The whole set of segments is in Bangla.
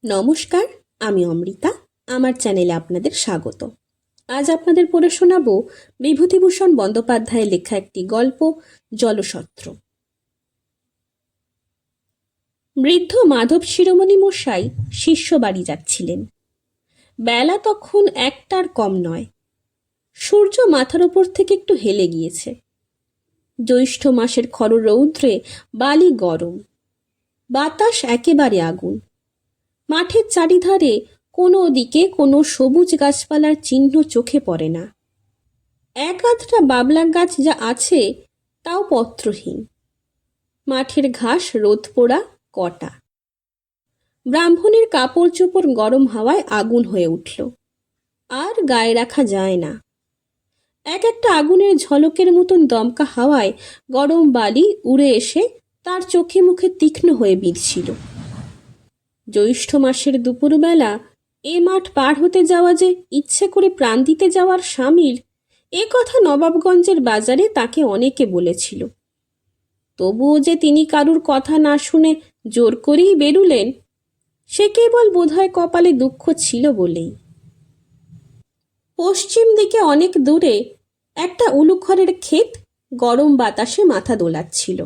নমস্কার, আমি অমৃতা। আমার চ্যানেলে আপনাদের স্বাগত। আজ আপনাদের পড়ে শোনাব বিভূতিভূষণ বন্দ্যোপাধ্যায়ের লেখা একটি গল্প, জলসত্র। বৃদ্ধ মাধব শিরোমণি মশাই শিষ্য বাড়ি যাচ্ছিলেন। বেলা তখন একটার কম নয়। সূর্য মাথার ওপর থেকে একটু হেলে গিয়েছে। জ্যৈষ্ঠ মাসের খররৌদ্রে বালি গরম, বাতাস একেবারে আগুন। মাঠের চারিধারে কোনো দিকে কোনো সবুজ গাছপালার চিহ্ন চোখে পড়ে না। এক আধটা বাবলা গাছ যা আছে তাও পত্রহীন। মাঠের ঘাস রোদ পোড়া কটা। ব্রাহ্মণের কাপড় চোপড় গরম হাওয়ায় আগুন হয়ে উঠল, আর গায়ে রাখা যায় না। এক একটা আগুনের ঝলকের মতন দমকা হাওয়ায় গরম বালি উড়ে এসে তার চোখে মুখে তীক্ষ্ণ হয়ে বিঁধছিল। জ্যৈষ্ঠ মাসের দুপুরবেলা এ মাঠ পার হতে যাওয়া যে ইচ্ছে করে প্রাণ দিতে যাওয়ার সামিল, এ কথা নবাবগঞ্জের বাজারে তাকে অনেকে বলেছিল। তবুও যে তিনি কারুর কথা না শুনে জোর করেই বেরুলেন, সে কেবল বোধহয় কপালে দুঃখ ছিল বলেই। পশ্চিম দিকে অনেক দূরে একটা উলুখড়ের ক্ষেত গরম বাতাসে মাথা দোলাচ্ছিল।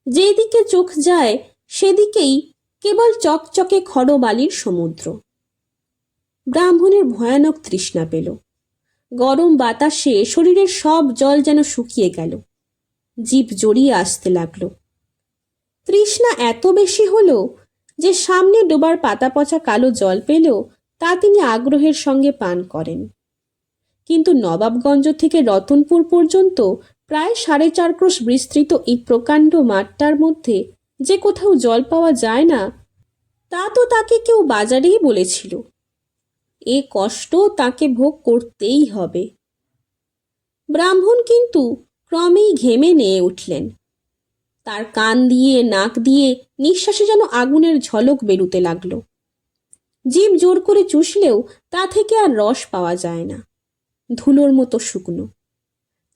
যেদিকে চোখ যায় সেদিকেই কেবল চকচকে খড়বালির সমুদ্র। ব্রাহ্মণের ভয়ানক তৃষ্ণা পেল। গরম বাতাসে শরীরের সব জল যেন শুকিয়ে গেল। জিভ জড়িয়ে আসতে লাগলো। তৃষ্ণা এত বেশি হলো যে সামনে ডোবার পাতা পচা কালো জল পেলেও তা তিনি আগ্রহের সঙ্গে পান করেন। কিন্তু নবাবগঞ্জ থেকে রতনপুর পর্যন্ত প্রায় 4.5 ক্রোশ বিস্তৃত এই প্রকাণ্ড মাঠটার মধ্যে যে কোথাও জল পাওয়া যায় না, তা তো তাকে কেউ বাজারেই বলেছিল। এ কষ্ট তাকে ভোগ করতেই হবে। ব্রাহ্মণ কিন্তু ক্রমেই ঘেমে নিয়ে উঠলেন। তার কান দিয়ে নাক দিয়ে নিঃশ্বাসে যেন আগুনের ঝলক বেরুতে লাগলো। জিভ জোর করে চুষলেও তা থেকে আর রস পাওয়া যায় না। ধুলোর মতো শুকনো।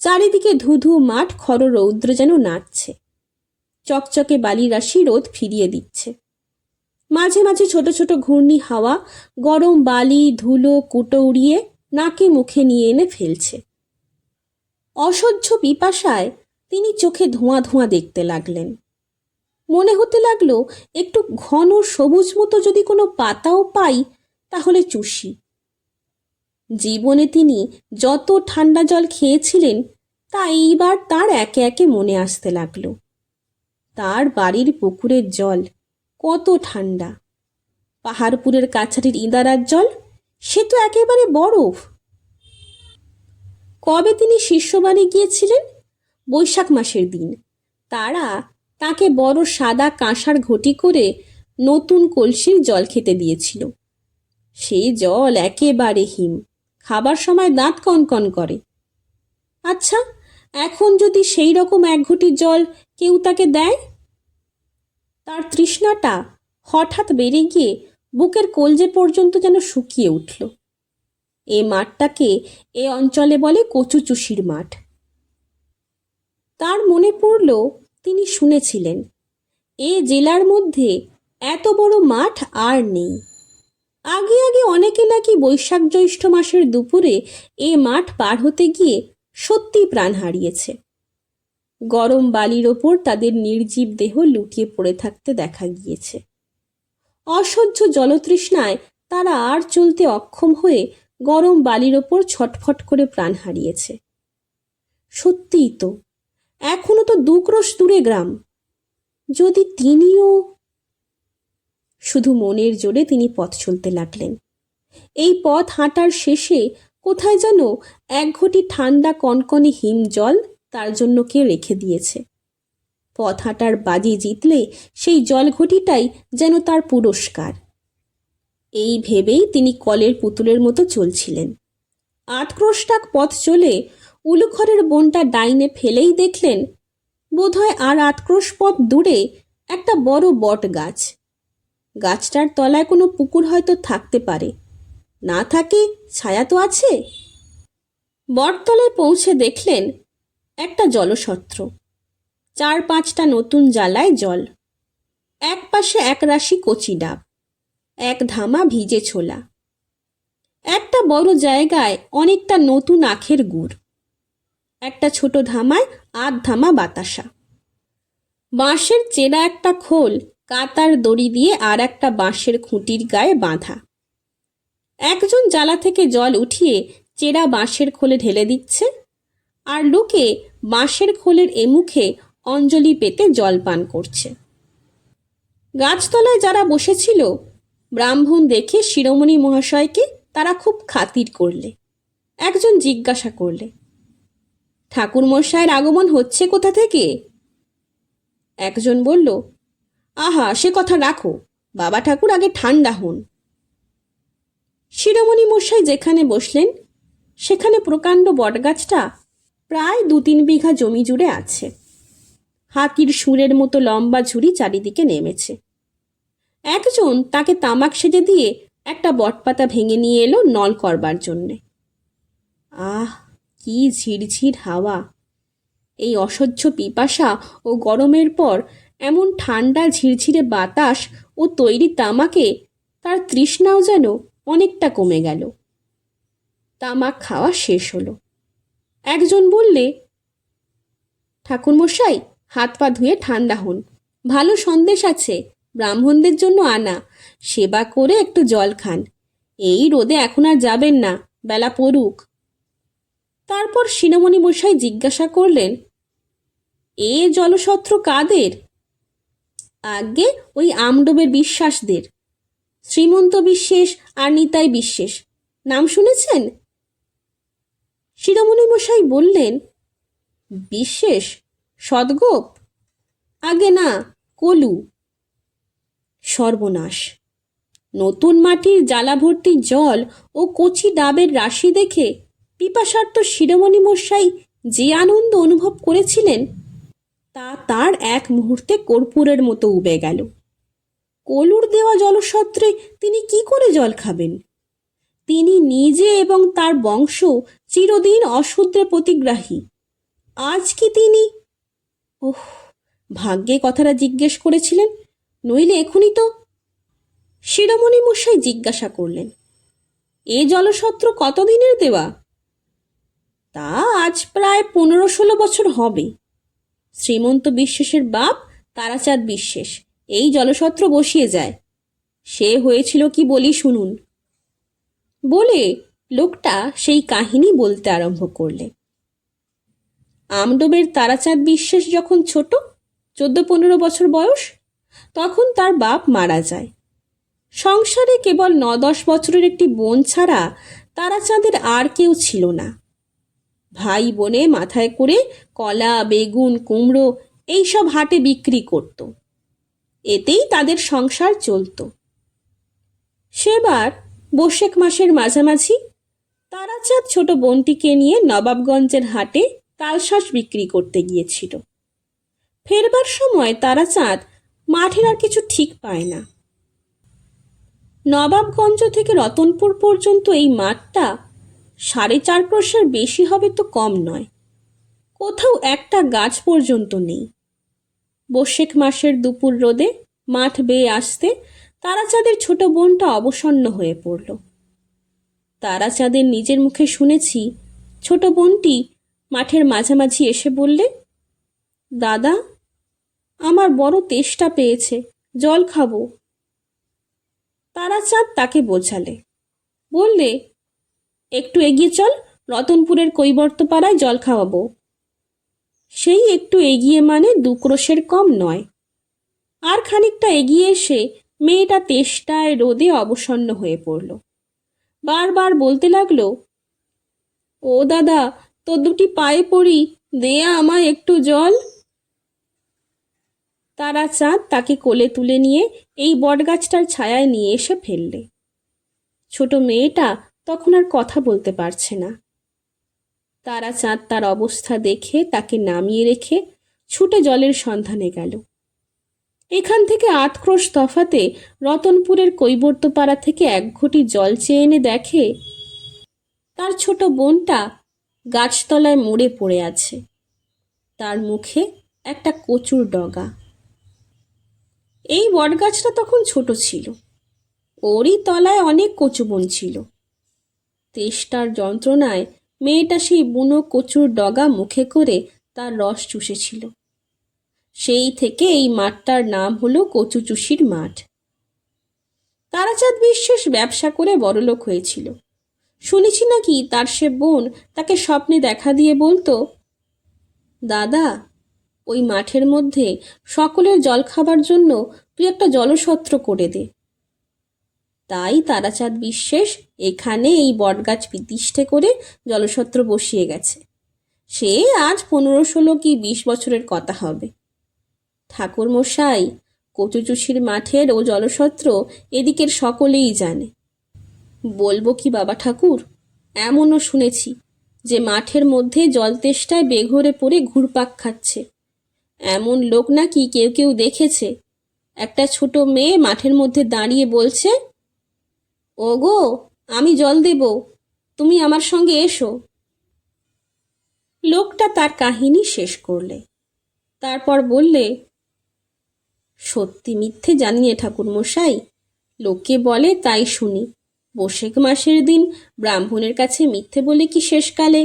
চারিদিকে ধুধু মাঠ খররৌদ্র যেন নাচছে। চকচকে বালিরাশি রোদ ফিরিয়ে দিচ্ছে। মাঝে মাঝে ছোট ছোট ঘূর্ণি হাওয়া গরম বালি ধুলো কুটো উড়িয়ে নাকে মুখে নিয়ে এনে ফেলছে। অসহ্য পিপাসায় তিনি চোখে ধোঁয়া ধোঁয়া দেখতে লাগলেন। মনে হতে লাগলো একটু ঘন সবুজ মতো যদি কোনো পাতাও পাই তাহলে চুষি। জীবনে তিনি যত ঠান্ডা জল খেয়েছিলেন তা এইবার তার একে একে মনে আসতে লাগলো। তার বাড়ির পুকুরের জল কত ঠান্ডা। পাহাড়পুরের কাছারির ইঁদারার জল, সে তো একেবারে বরফ। কবে তিনি শিষ্যবাড়ি গিয়েছিলেন? বৈশাখ মাসের দিন। তারা তাকে বড় সাদা কাঁসার ঘটি করে নতুন কলসির জল খেতে দিয়েছিল। সেই জল একেবারে হিম, খাবার সময় দাঁত কনকন করে। আচ্ছা, এখন যদি সেই রকম এক ঘটি জল কেউ তাকে দেয়? তার তৃষ্ণাটা হঠাৎ বেড়ে গিয়ে বুকের কলজে পর্যন্ত যেন শুকিয়ে উঠল। এ মাঠটাকে এ অঞ্চলে বলে কচুচুষির মাঠ। তার মনে পড়ল তিনি শুনেছিলেন এ জেলার মধ্যে এত বড় মাঠ আর নেই। আগে আগে অনেকে নাকি বৈশাখ জ্যৈষ্ঠ মাসের দুপুরে এ মাঠ পার হতে গিয়ে সত্যি প্রাণ হারিয়েছে। গরম বালির ওপর তাদের নির্জীব দেহ লুটিয়ে পড়ে থাকতে দেখা গিয়েছে। অসহ্য জলতৃষ্ণায় তারা আর চলতে অক্ষম হয়ে গরম বালির ওপর ছটফট করে প্রাণ হারিয়েছে। সত্যিই তো, এখনো তো 2 ক্রোশ দূরে গ্রাম। যদি তিনিও... শুধু মনের জোরে তিনি পথ চলতে লাগলেন। এই পথ হাঁটার শেষে কোথায় যেন এক ঘটি ঠান্ডা কনকনে হিম জল তার জন্য কে রেখে দিয়েছে। পথ হাঁটার বাজি জিতলে সেই জল ঘটিটাই যেন তার পুরস্কার। এই ভেবেই তিনি কলের পুতুলের মতো চলছিলেন। 8 ক্রোশটাক পথ চলে উলুখড়ের বনটা ডাইনে ফেলেই দেখলেন বোধহয় আর 8 ক্রোশ পথ দূরে একটা বড় বট গাছ। গাছটার তলায় কোনো পুকুর হয়তো থাকতে পারে, না থাকে ছায়া তো আছে। বটতলায় পৌঁছে দেখলেন একটা জলসত্র। 4-5টা নতুন জ্বালায় জল। এক পাশে এক রাশি কচি ডাব। এক ধামা ভিজে ছোলা, একটা বড় জায়গায় অনেকটা নতুন আখের গুড়, একটা ছোট ধামায় আধ ধামা বাতাসা, বাঁশের চেরা একটা খোল কাতার দড়ি দিয়ে আর একটা বাঁশের খুঁটির গায়ে বাঁধা। একজন জালা থেকে জল উঠিয়ে চেরা বাঁশের খোলে ঢেলে দিচ্ছে, আর লোকে বাঁশের খোলের এমুখে অঞ্জলি পেতে জল পান করছে। গাছতলায় যারা বসেছিল ব্রাহ্মণ দেখে শিরোমণি মহাশয়কে তারা খুব খাতির করলে। একজন জিজ্ঞাসা করলে, ঠাকুরমশায়ের আগমন হচ্ছে কোথা থেকে? একজন বলল, আহা, সে কথা রাখো, বাবা ঠাকুর আগে ঠান্ডা হন। শিরোমণি মশাই যেখানে বসলেন সেখানে প্রকাণ্ড বটগাছটা প্রায় 2-3 বিঘা জমি জুড়ে আছে। হাতির সুরের মতো লম্বা ঝুড়ি চারিদিকে নেমেছে। একজন তাকে তামাক সেজে দিয়ে একটা বটপাতা ভেঙে নিয়ে এলো নল করবার জন্যে। আহ, কি ঝিরঝির হাওয়া! এই অসহ্য পিপাসা ও গরমের পর এমন ঠান্ডা ঝিরঝিরে বাতাস ও তৈরি তামাকে তার তৃষ্ণাও যেন অনেকটা কমে গেল। তামাক খাওয়া শেষ হলো। একজন বললে, ঠাকুরমশাই, হাত পা ধুয়ে ঠান্ডা হন, ভালো সন্দেশ আছে, ব্রাহ্মণদের জন্য আনা, সেবা করে একটু জল খান, এই রোদে এখন আর যাবেন না, বেলা পড়ুক। তারপর শিরোমণি মশাই জিজ্ঞাসা করলেন, এ জলসত্র কাদের? আগে ওই আমডোবের বিশ্বাসদের, শ্রীমন্ত বিশ্বাস আর নিতাই বিশ্বাস, নাম শুনেছেন? শিরোমণি মশাই বললেন, বিশ্বাস? সদগোপ? আগে না, কলু। সর্বনাশ! নতুন মাটির জ্বালা ভর্তি জল ও কচি ডাবের রাশি দেখে পিপাসার্ত শিরোমণি মশাই যে আনন্দ অনুভব করেছিলেন তা তার এক মুহূর্তে কর্পূরের মতো উবে গেল। কলুর দেওয়া জলসত্রে তিনি কি করে জল খাবেন? তিনি নিজে এবং তার বংশ চিরদিন অশূদ্রে প্রতিগ্রাহী। আজ কি তিনি... ওহ, ভাগ্যে কথাটা জিজ্ঞেস করেছিলেন, নইলে এখনই তো... শিরোমণি মশাই জিজ্ঞাসা করলেন, এ জলসত্র কতদিনের দেওয়া? তা আজ প্রায় 15-16 বছর হবে। শ্রীমন্ত বিশ্বাসের বাপ তারাচাঁদ বিশ্বাস এই জলসত্র বসিয়ে যায়। সে হয়েছিল কি বলি শুনুন। বলে লোকটা সেই কাহিনী বলতে আরম্ভ করলে। আমডোবের তারাচাঁদ বিশ্বাস যখন ছোট, 14-15 বছর বয়স, তখন তার বাপ মারা যায়। সংসারে কেবল 9-10 বছরের একটি বোন ছাড়া তারাচাঁদের আর কেউ ছিল না। ভাই বোনে মাথায় করে কলা, বেগুন, কুমড়ো এইসব হাটে বিক্রি করত, এতেই তাদের সংসার চলত। সেবার বৈশাখ মাসের মাঝামাঝি তারাচাঁদ ছোট বোনটিকে নিয়ে নবাবগঞ্জের হাটে তালশাঁস বিক্রি করতে গিয়েছিল। ফেরবার সময় তারাচাঁদ মাঠের আর কিছু ঠিক পায় না। নবাবগঞ্জ থেকে রতনপুর পর্যন্ত এই মাঠটা 4.5 ক্রোশের বেশি হবে তো কম নয়। কোথাও একটা গাছ পর্যন্ত নেই। বৈশাখ মাসের দুপুর রোদে মাঠ বেয়ে আসতে তারাচাঁদের ছোট বোনটা অবসন্ন হয়ে পড়ল। তারাচাঁদের নিজের মুখে শুনেছি, ছোট বোনটি মাঠের মাঝামাঝি এসে বললে, দাদা, আমার বড় তেষ্টা পেয়েছে, জল খাবো। তারাচাঁদ তাকে বোঝালে, বললে, একটু এগিয়ে চল, রতনপুরের কৈবর্তপাড়ায় জল খাওয়াবো। সেই একটু এগিয়ে মানে 2 ক্রোশের কম নয়। আর খানিকটা এগিয়ে এসে মেয়েটা তেষ্টায় রোদে অবসন্ন হয়ে পড়ল। বারবার বলতে লাগলো, ও দাদা, তোর 2টি পায়ে পড়ি, দে আমায় একটু জল। তারাচাঁদ তাকে কোলে তুলে নিয়ে এই বটগাছটার ছায়ায় নিয়ে এসে ফেললে। ছোট মেয়েটা তখন আর কথা বলতে পারছে না। তারাচাঁদ তার অবস্থা দেখে তাকে নামিয়ে রেখে ছুটে জলের সন্ধানে গেল। এখান থেকে 8 ক্রোশ তফাতে রতনপুরের কৈবর্তপাড়া থেকে 1 ঘটি জল চেয়ে এনে দেখে তার ছোট বোনটা গাছতলায় মরে পড়ে আছে, তার মুখে একটা কচুর ডগা। এই বটগাছটা তখন ছোট ছিল, ওরই তলায় অনেক কচু বন ছিল। তেষ্টার যন্ত্রণায় মেয়েটা সেই বুনো কচুর ডগা মুখে করে তার রস চুষেছিল। সেই থেকে এই মাঠটার নাম হলো কচুচুষির মাঠ। তারাচাঁদ বিশ্বাস ব্যবসা করে বড়লোক হয়েছিল। শুনেছি নাকি তার সে বোন তাকে স্বপ্নে দেখা দিয়ে বলতো, দাদা, ওই মাঠের মধ্যে সকলের জল খাবার জন্য তুই একটা জলসত্র করে দে। তাই তারাচাঁদ বিশ্বাস এখানে এই বটগাছ প্রতিষ্ঠা করে জলসত্র বসিয়ে গেছে। সে আজ 15-16 কি 20 বছরের কথা হবে। ঠাকুর মশাই, কচুচুষির মাঠের ও জলসত্র এদিকের সকলেই জানে। বলবো কি বাবা ঠাকুর, এমনও শুনেছি যে মাঠের মধ্যে জল তেষ্টায় বেঘরে পড়ে ঘুরপাক খাচ্ছে। এমন লোক নাকি কেউ কেউ দেখেছে। একটা ছোট মেয়ে মাঠের মধ্যে দাঁড়িয়ে বলছে, ওগো, আমি জল দেব, তুমি আমার সঙ্গে এসো। লোকটা তার কাহিনী শেষ করলে। তারপর বললে, সত্যি মিথ্যে জানি না ঠাকুর মশাই, লোকে বলে তাই শুনি। বৈশাখ মাসের দিন ব্রাহ্মণের কাছে মিথ্যে বলে কি শেষকালে।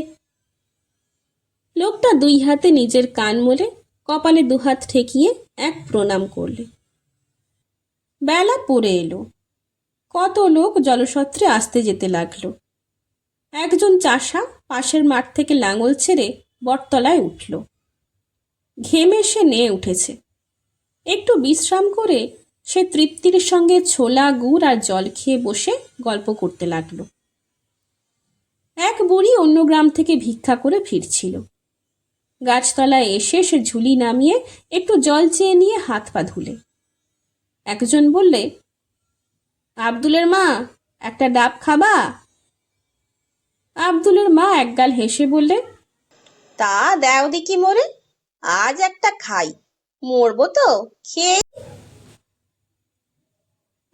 লোকটা 2 হাতে নিজের কান মলে কপালে 2 হাত ঠেকিয়ে এক প্রণাম করলে। বেলা পড়ে এলো। কত লোক জলসত্রে আসতে যেতে লাগলো। একজন চাষা পাশের মাঠ থেকে লাঙল ছেড়ে বটতলায় উঠল। ঘেমে সে নেয়ে উঠেছে। একটু বিশ্রাম করে সে তৃপ্তির সঙ্গে ছোলা গুড় আর জল খেয়ে বসে গল্প করতে লাগলো। এক বুড়ি অন্য গ্রাম থেকে ভিক্ষা করে ফিরছিল। গাছতলায় এসে সে ঝুলি নামিয়ে একটু জল চেয়ে নিয়ে হাত পা ধুলে। একজন বললে, আব্দুলের মা, একটা ডাব খাবা? আব্দুলের মা একগাল হেসে বললে, তা দেও দেখি মোরে, আজ একটা খাই, মরবো তো খেয়ে।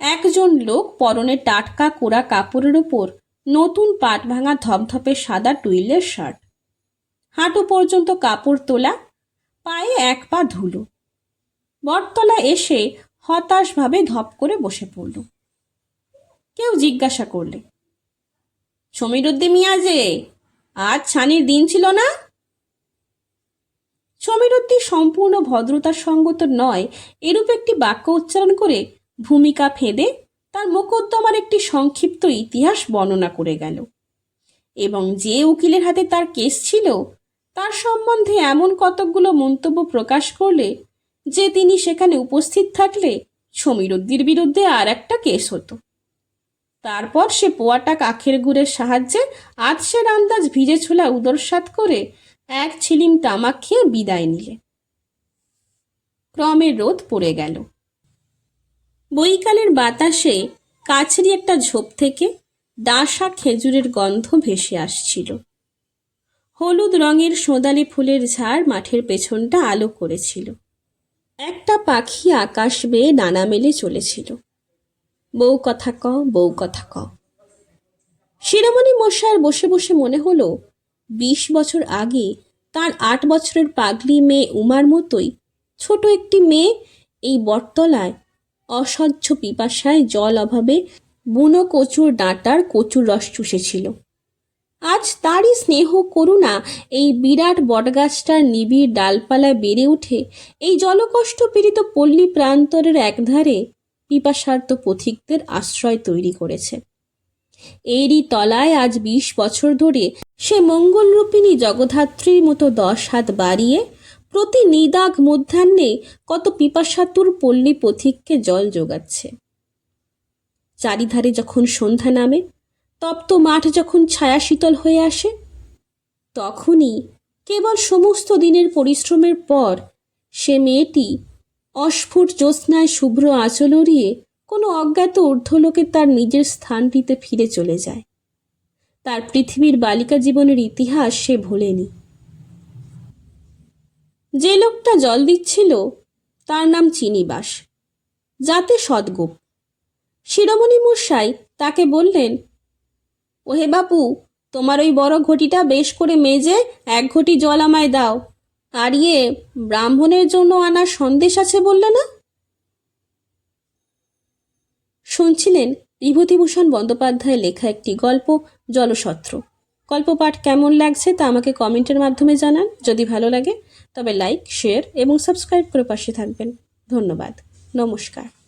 একজন লোক পরনে টাটকা কোরা কাপড়ের উপর নতুন পাট ভাঙা ধপধপে সাদা টুইলের শার্ট, হাঁটু পর্যন্ত কাপড় তোলা, পায়ে 1 পা ধুলো, বটতলা এসে হতাশভাবে ধপ করে বসে পড়ল। কেউ জিজ্ঞাসা করলে, সমীরুদ্দিন মিয়া যে, আজ ছানির দিন ছিল না? সমীরুদ্দিন সম্পূর্ণ ভদ্রতার সঙ্গত নয় এরূপ একটি বাক্য উচ্চারণ করে ভূমিকা ফেঁদে তার মোকদ্দমার একটি সংক্ষিপ্ত ইতিহাস বর্ণনা করে গেল এবং যে উকিলের হাতে তার কেস ছিল তার সম্বন্ধে এমন কতকগুলো মন্তব্য প্রকাশ করলে যে তিনি সেখানে উপস্থিত থাকলে সমীরুদ্দির বিরুদ্ধে আর একটা কেস হতো। তারপর সে পোয়াটা আখের গুড়ের সাহায্যে আধসের আন্দাজ ভিজে ছোলা উদরসাৎ করে এক ছিলিম তামাক খেয়ে বিদায় নিলে। ক্রমে রোদ পড়ে গেল। বৈকালের বাতাসে কাছেরই একটা ঝোপ থেকে ডাঁশা খেজুরের গন্ধ ভেসে আসছিল। হলুদ রঙের সোঁদালি ফুলের ঝাড় মাঠের পেছনটা আলো করেছিল। একটা পাখি আকাশ বেয়ে ডানা মেলে চলেছিল। বউ কথা ক, বউ কথা ক। শিরোমণি মশায়ের বসে বসে মনে হলো 20 বছর আগে তার 8 বছরের পাগলি মেয়ে উমার মতোই ছোট একটি মেয়ে এই বটতলায় অসহ্য পিপাসায় জল অভাবে বুনো কচুর ডাঁটার কচুর রস চুষেছিল। আজ তারই স্নেহ করুণা এই বিরাট বটগাছটার নিবিড় ডালপালায় বেড়ে উঠে এই জলকষ্ট পীড়িত পল্লী প্রান্তরের একধারে পিপাসার্ত পথিকদের আশ্রয় তৈরি করেছে। এরই তলায় আজ 20 বছর ধরে সে মঙ্গলরূপিণী জগদ্ধাত্রীর মতো 10 হাত বাড়িয়ে প্রতি নিদাগ মধ্যাহ্নে কত পিপাসাতুর পল্লী পথিককে জল যোগাচ্ছে। চারিধারে যখন সন্ধ্যা নামে, তপ্ত মাঠ যখন ছায়া শীতল হয়ে আসে, তখনই কেবল সমস্ত দিনের পরিশ্রমের পর সে মেয়েটি অস্ফুট জ্যোৎস্নায় শুভ্র আঁচল উড়িয়ে কোনো অজ্ঞাত ঊর্ধ্বলোকে তার নিজের স্থানটিতে ফিরে চলে যায়। তার পৃথিবীর বালিকা জীবনের ইতিহাস সে ভোলেনি। যে লোকটা জল দিচ্ছিল তার নাম চিনিবাস, যাতে সদ্গোপ। শিরোমণি মশাই তাকে বললেন, ওহে বাপু, তোমার ওই বড় ঘটিটা বেশ করে মেজে 1 ঘটি জল আমায় দাও। আর ব্রাহ্মণের জন্য আনা সন্দেশ আছে বললে না? শুনছিলেন বিভূতিভূষণ বন্দ্যোপাধ্যায়ের লেখা একটি গল্প জলসত্র। গল্প পাঠ কেমন লাগছে তা আমাকে কমেন্টের মাধ্যমে জানান। যদি ভালো লাগে তবে লাইক, শেয়ার এবং সাবস্ক্রাইব করে পাশে থাকবেন। ধন্যবাদ। নমস্কার।